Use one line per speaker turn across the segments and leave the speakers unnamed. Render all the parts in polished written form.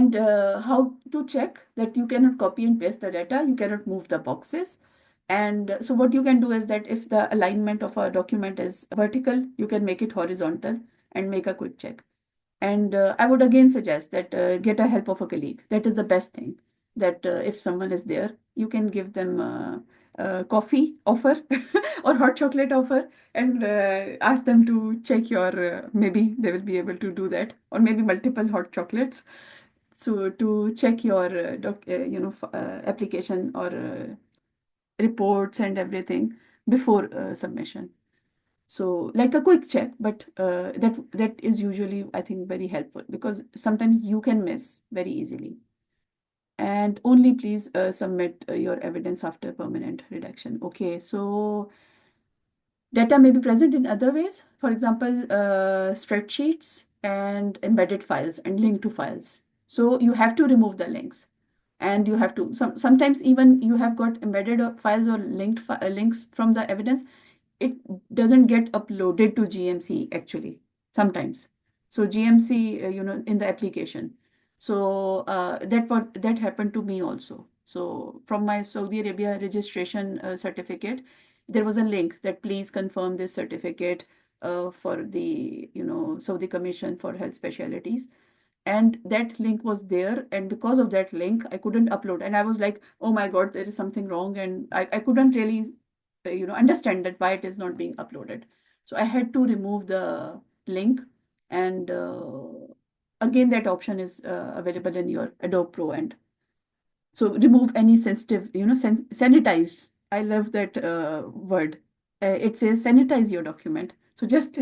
And how to check that you cannot copy and paste the data, you cannot move the boxes. And so what you can do is that if the alignment of a document is vertical, you can make it horizontal and make a quick check. And I would again suggest that get a help of a colleague. That is the best thing. That if someone is there, you can give them coffee offer or hot chocolate offer, and ask them to check your. Maybe they will be able to do that, or maybe multiple hot chocolates. So to check your application or reports and everything before submission. So like a quick check, but that is usually, I think, very helpful, because sometimes you can miss very easily. And only please submit your evidence after permanent redaction. Okay, so data may be present in other ways. For example, spreadsheets and embedded files and link to files. So you have to remove the links. And you have to, sometimes even you have got embedded files or links from the evidence, it doesn't get uploaded to GMC actually sometimes. So GMC, in the application. So that happened to me also. So from my Saudi Arabia registration certificate, there was a link that please confirm this certificate for the Saudi Commission for Health Specialties. And that link was there, and because of that link I couldn't upload, and I was like, oh my god, there is something wrong, and I couldn't really understand that why it is not being uploaded. So I had to remove the link, and again that option is available in your Adobe Pro end. So remove any sensitive, sanitize. I love that word. It says sanitize your document. So just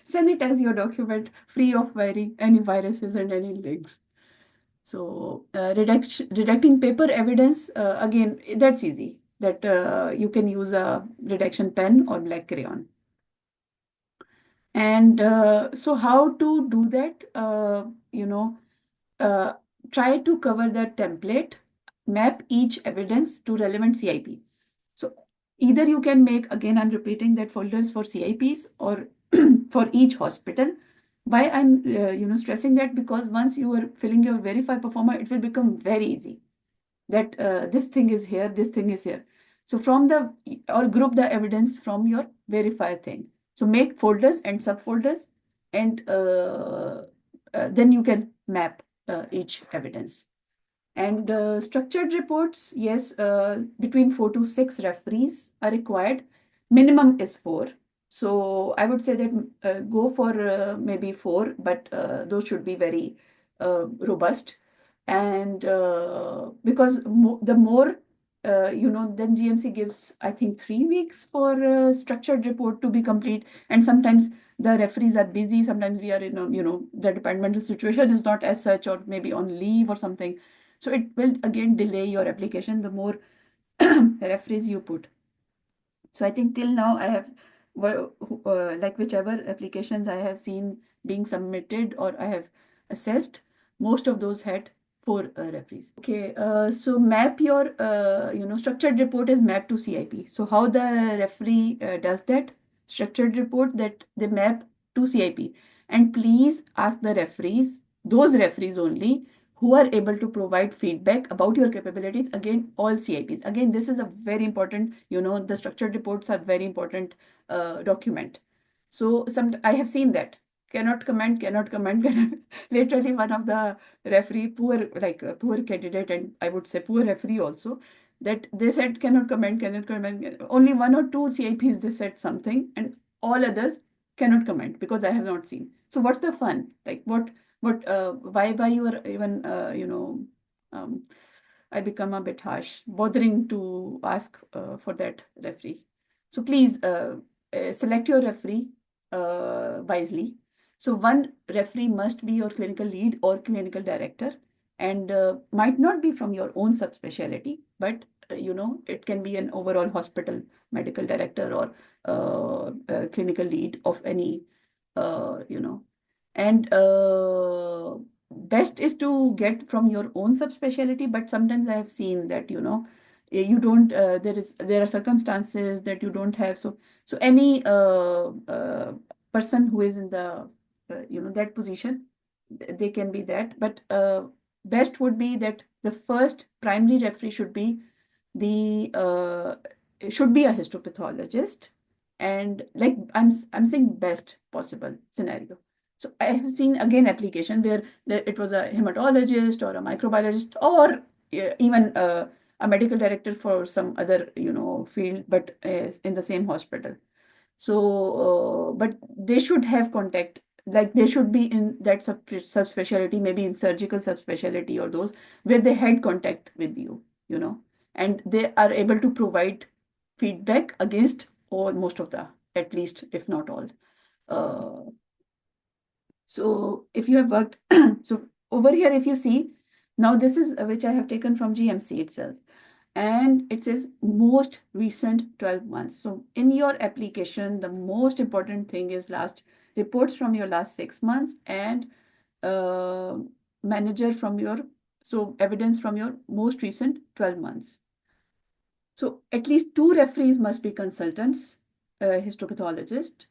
sanitize your document free of any viruses and any links. So redacting paper evidence, again, that's easy. That you can use a redaction pen or black crayon. And so how to do that? Uh, Try to cover that template, map each evidence to relevant CIP. So either you can make, again, I'm repeating, that folders for CIPs or for each hospital. Why I'm stressing that, because once you are filling your verify performer, it will become very easy that this thing is here, this thing is here. So from the, or group the evidence from your verify thing. So make folders and subfolders, and then you can map each evidence. And structured reports, yes, between 4 to 6 referees are required. Minimum is 4. So I would say that go for maybe 4, but those should be very robust. And because the more, then GMC gives, I think, 3 weeks for structured report to be complete. And sometimes the referees are busy. Sometimes we are in, the departmental situation is not as such, or maybe on leave or something. So it will again delay your application the more referees you put. So I think till now I have, like whichever applications I have seen being submitted or I have assessed, most of those had 4 referees. Okay, so map your, structured report is mapped to CIP. So how the referee does that? Structured report that they map to CIP. And please ask the referees, those referees only, who are able to provide feedback about your capabilities. Again, all CIPs. Again, this is a very important, the structured reports are very important document. So I have seen that. Cannot comment, cannot comment. Literally one of the referee, poor, like a poor candidate, and I would say poor referee also, that they said cannot comment, cannot comment. Only 1 or 2 CIPs they said something, and all others cannot comment because I have not seen. So what's the fun? Like why you are even I become a bit harsh, bothering to ask for that referee. So please select your referee wisely. So one referee must be your clinical lead or clinical director, and might not be from your own subspecialty, but it can be an overall hospital medical director or clinical lead of any, and best is to get from your own subspecialty. But sometimes I have seen that you don't, there are circumstances that you don't have. So any person who is in the that position, they can be that. But best would be that the first primary referee should be a histopathologist, and like I'm saying best possible scenario. So I have seen again application where it was a hematologist or a microbiologist or even a medical director for some other field, but in the same hospital. So, but they should have contact, like they should be in that subspecialty, maybe in surgical subspecialty or those where they had contact with you, and they are able to provide feedback against all, most of the, at least, if not all. Uh, so if you have worked, so over here, if you see, now this is which I have taken from GMC itself, and it says most recent 12 months. So in your application, the most important thing is last reports from your last 6 months, and uh, manager from your, so evidence from your most recent 12 months. So at least 2 referees must be consultants, histopathologist.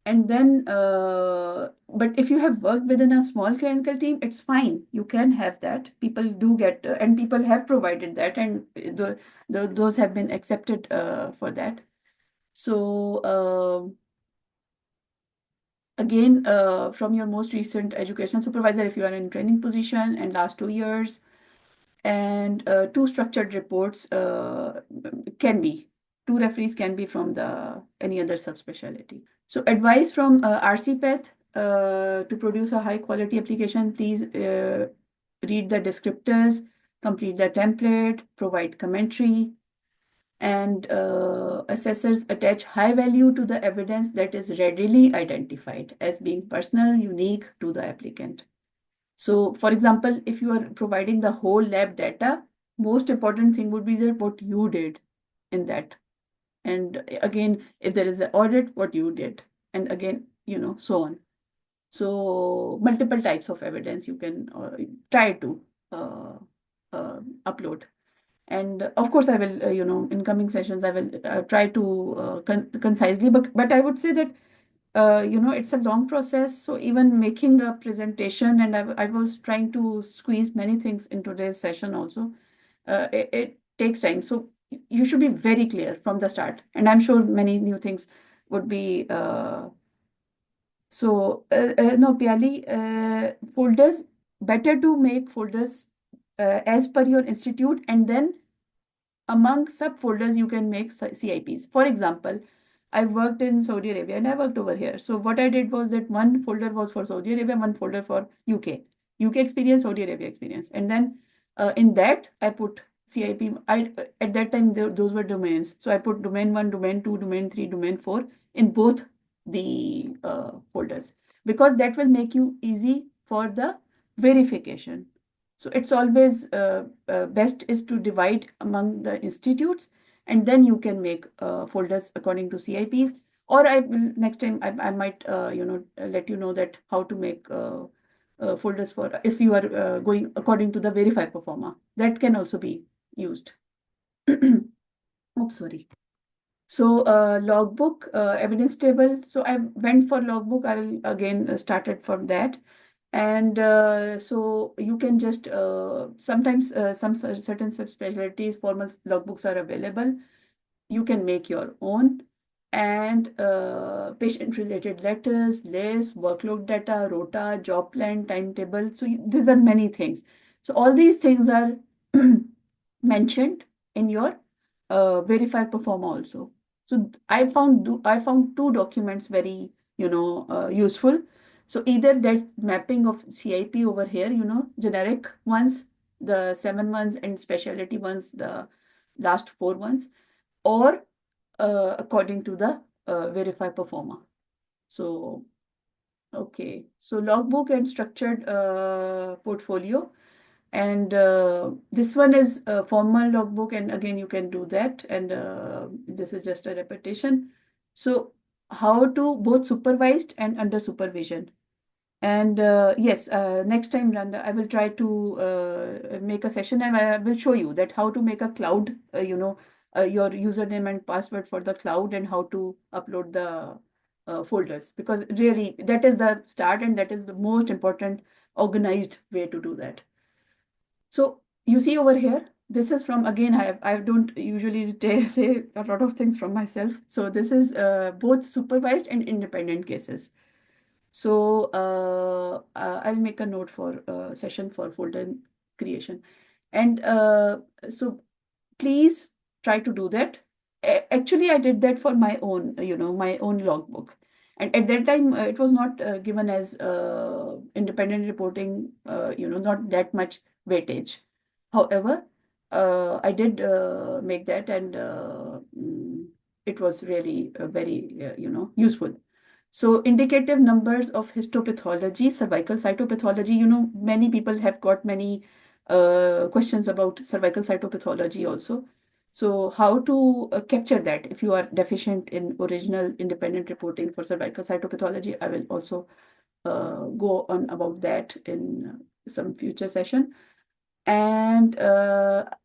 And then, but if you have worked within a small clinical team, it's fine. You can have that. People do get, and people have provided that, and those have been accepted for that. So, again, from your most recent educational supervisor, if you are in training position and last 2 years, and 2 structured reports can be, 2 referees can be from the any other subspecialty. So advice from RCPath to produce a high quality application, please read the descriptors, complete the template, provide commentary, and assessors attach high value to the evidence that is readily identified as being personal, unique to the applicant. So, for example, if you are providing the whole lab data, most important thing would be that what you did in that. And again, if there is an audit, what you did. And again, so on. So, multiple types of evidence you can try to uh, upload. And of course, I will, in coming sessions, I will try to concisely, but I would say that it's a long process. So even making a presentation, and I was trying to squeeze many things in today's session also, it takes time. So you should be very clear from the start. And I'm sure many new things would be, no, Piali, folders, better to make folders as per your institute, and then among subfolders, you can make CIPs. For example, I worked in Saudi Arabia and I worked over here. So what I did was that one folder was for Saudi Arabia, one folder for UK. UK experience, Saudi Arabia experience. And then in that, I put CIP. At that time, those were domains. So I put domain 1, domain 2, domain 3, domain 4 in both the folders, because that will make you easy for the verification. So it's always best is to divide among the institutes, and then you can make folders according to CIPs. Or I will next time I might let you know that how to make folders for if you are going according to the verify performa. That can also be used. Oh, sorry. So logbook, evidence table. So I went for logbook. I will again started from that. And so you can just sometimes some certain subspecialties formal logbooks are available. You can make your own, and patient related letters, lists, workload data, rota, job plan, timetable. So these are many things. So all these things are mentioned in your verify perform also. So I found 2 documents very useful. So either that mapping of CIP over here, generic ones, the 7 months, and specialty ones, the last 4 ones, or according to the verify performer. So, okay. So logbook and structured portfolio. And this one is a formal logbook, and again, you can do that. And this is just a repetition. So how to both supervised and under supervision. And yes, next time, Randa, I will try to make a session, and I will show you that how to make a cloud, your username and password for the cloud, and how to upload the folders. Because really, that is the start, and that is the most important organized way to do that. So you see over here, this is from, again, I don't usually say a lot of things from myself. So this is both supervised and independent cases. So I'll make a note for session for folder creation. And so please try to do that. Actually, I did that for my own, my own logbook. And at that time, it was not given as independent reporting, not that much weightage. However, I did make that, and it was really very, useful. So indicative numbers of histopathology, cervical cytopathology, many people have got many questions about cervical cytopathology also. So how to capture that if you are deficient in original independent reporting for cervical cytopathology, I will also go on about that in some future session. And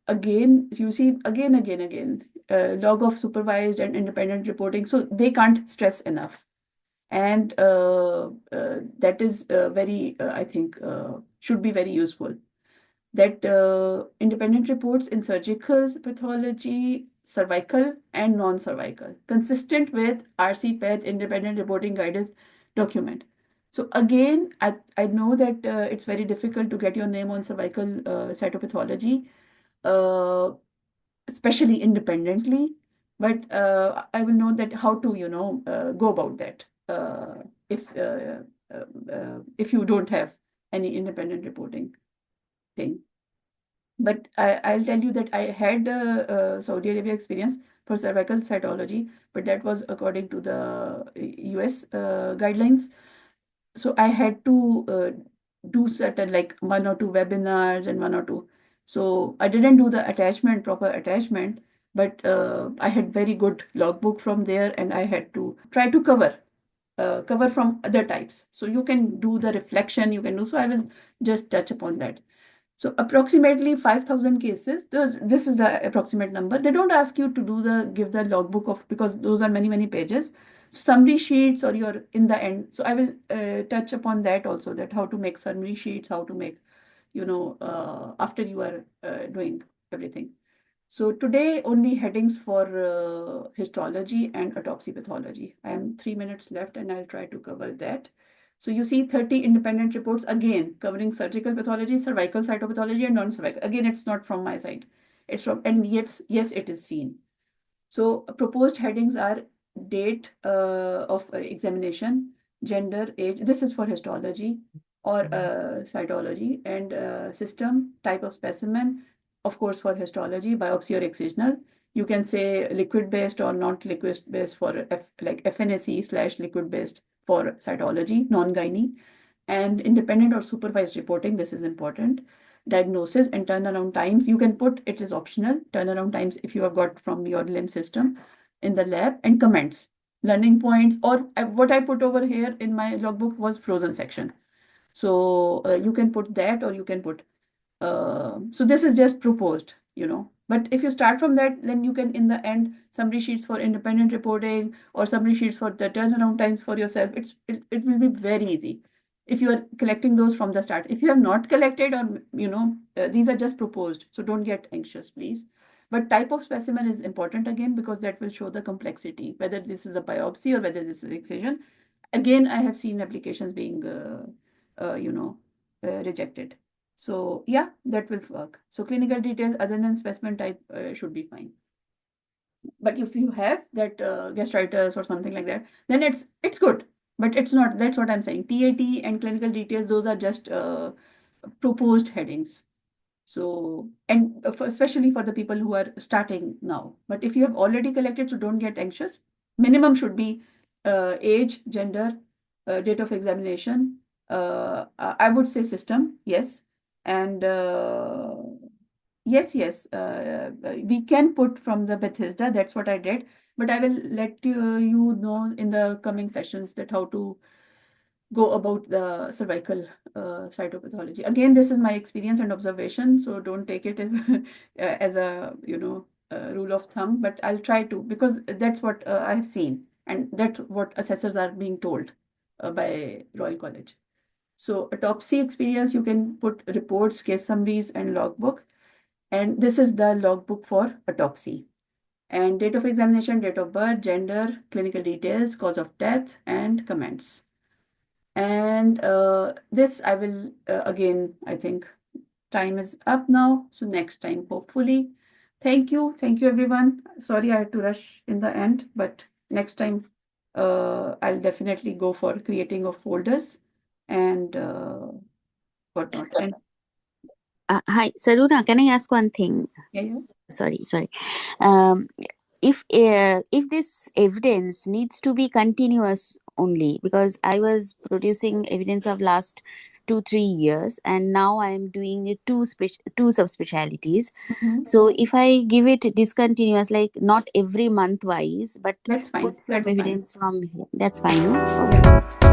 again, you see, again, log of supervised and independent reporting. So they can't stress enough. And that is very, I think, should be very useful. That independent reports in surgical pathology, cervical and non-cervical, consistent with RC-PET independent reporting guidance document. So again, I know that it's very difficult to get your name on cervical cytopathology, uh, especially independently, but I will know that how to, go about that if if you don't have any independent reporting thing. But I'll tell you that I had Saudi Arabia experience for cervical cytology, but that was according to the US guidelines. So I had to do certain like one or two webinars and one or two. So I didn't do the proper attachment, but I had very good logbook from there, and I had to try to cover from other types. So you can do the reflection, you can do. So I will just touch upon that. So approximately 5,000 cases. This is the approximate number. They don't ask you to give the logbook of, because those are many pages. Summary sheets or you're in the end. So I will touch upon that also, that how to make summary sheets, how to make, after you are doing everything. So today only headings for histology and autopsy pathology. I am 3 minutes left and I'll try to cover that. So you see 30 independent reports again covering surgical pathology, cervical cytopathology and non-cervical. Again, it's not from my side. It's from, and yes, it is seen. So proposed headings are date of examination, gender, age. This is for histology or cytology, and system, type of specimen, of course, for histology, biopsy or excisional. You can say liquid based or not liquid based for like FNAC / liquid based for cytology, non-gynae, and independent or supervised reporting. This is important. Diagnosis and turnaround times. You can put it is optional. Turnaround times if you have got from your LIMS system in the lab, and comments, learning points, or what I put over here in my logbook was frozen section. So you can put that, or you can put so this is just proposed, But if you start from that, then you can, in the end, summary sheets for independent reporting or summary sheets for the turnaround times for yourself. It will be very easy if you are collecting those from the start. If you have not collected, or these are just proposed, so don't get anxious, please. But type of specimen is important again, because that will show the complexity, whether this is a biopsy or whether this is excision. Again, I have seen applications being, rejected. So yeah, that will work. So clinical details other than specimen type should be fine. But if you have that gastritis or something like that, then it's good. But it's not. That's what I'm saying. TAT and clinical details, those are just proposed headings. So, and especially for the people who are starting now. But if you have already collected, so don't get anxious. Minimum should be age, gender, date of examination. I would say system, yes. And yes, we can put from the Bethesda. That's what I did. But I will let you know in the coming sessions that how to go about the cervical cytopathology. Again, this is my experience and observation, so don't take it as a rule of thumb. But I'll try to, because that's what I have seen, and that's what assessors are being told by Royal College. So autopsy experience, you can put reports, case summaries, and logbook. And this is the logbook for autopsy. And date of examination, date of birth, gender, clinical details, cause of death, and comments. And this I will, again, I think time is up now. So next time, hopefully. Thank you. Thank you, everyone. Sorry I had to rush in the end, but next time I'll definitely go for creating of folders and whatnot. And
Hi, Saruna, can I ask one thing?
yeah.
Sorry. Um, if this evidence needs to be continuous only, because I was producing evidence of last 2-3 years, and now I am doing two subspecialties.
Mhm.
So if I give it discontinuous, like not every month wise, but
That's fine.
put some
That's fine.
evidence from here, that's fine, no?
Yeah.
Okay.